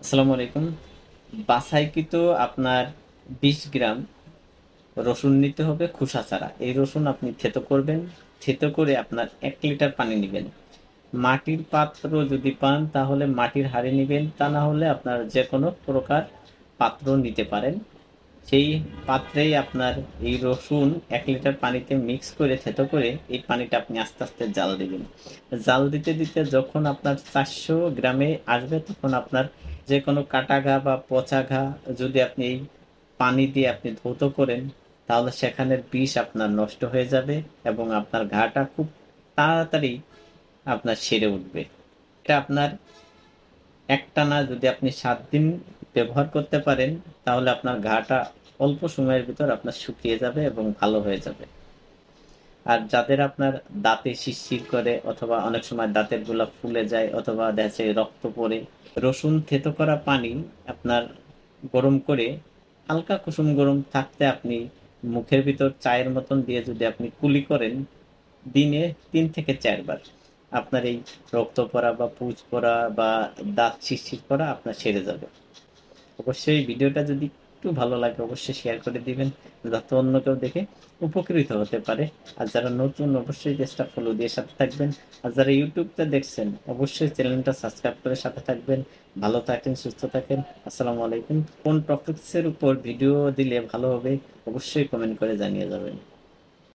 আসসালামু আলাইকুম। বাছাইকৃত আপনার ২০ গ্রাম রসুন নিতে হবে খোসা ছাড়া। এই রসুন আপনি থেতো করবেন। থেতো করে আপনার ১ লিটার পানি নিবেন। মাটির পাত্র যদি পান তাহলে মাটির হাঁড়ি নিবেন, তা না হলে আপনার যেকোনো প্রকার পাত্র নিতে পারেন। সেই পাত্রেই আপনার এই রসুন ১ লিটার পানিতে মিক্স করে থেতো করে এই পানিটা আপনি আস্তে, আস্তে জাল দিবেন। জাল দিতে, দিতে যখন আপনার ৪০০ গ্রামে আসবে তখন আপনার যেকোনো কাটা ঘা বা পচা ঘা যদি আপনি এই পানি দিয়ে আপনি ধৌত করেন তাহলে সেখানের বিষ আপনার নষ্ট হয়ে যাবে এবং আপনার ঘাটা খুব তাড়াতাড়ি আপনার সেরে উঠবে। এটা আপনার একটানা যদি আপনি ৭ দিন ব্যবহার করতে পারেন তাহলে আপনার ঘাটা অল্প সময়ের ভিতর আপনার শুকিয়ে যাবে এবং ভালো হয়ে যাবে। আর যাদের আপনার দাঁতে শিরশির করে অথবা অনেক সময় দাঁতের গোড়া ফুলে যায় অথবা দেখা যাচ্ছে রক্ত পড়ে, রসুন থেতো করা পানি আপনার গরম করে হালকা কুসুম গরম থাকতে আপনি মুখের ভিতর চায়ের মতন দিয়ে যদি আপনি কুলি করেন দিনে ৩ থেকে ৪ বার আপনার এই রক্ত পড়া বা পুজ পড়া বা দাঁত শিরশির করা আপনার সেরে যাবে। অবশ্যই ভিডিওটা যদি একটু ভালো লাগে অবশ্যই শেয়ার করে দিবেন যাতে অন্য কেউ দেখে উপকৃত হতে পারে। আর যারা নতুন অবশ্যই পেজটা ফলো দিয়ে সাথে থাকবেন। আর যারা ইউটিউবটা দেখছেন অবশ্যই চ্যানেলটা সাবস্ক্রাইব করে সাথে থাকবেন। ভালো থাকেন, সুস্থ থাকেন। আসসালামু আলাইকুম। কোন টপিকসের উপর ভিডিও দিলে ভালো হবে অবশ্যই কমেন্ট করে জানিয়ে যাবেন।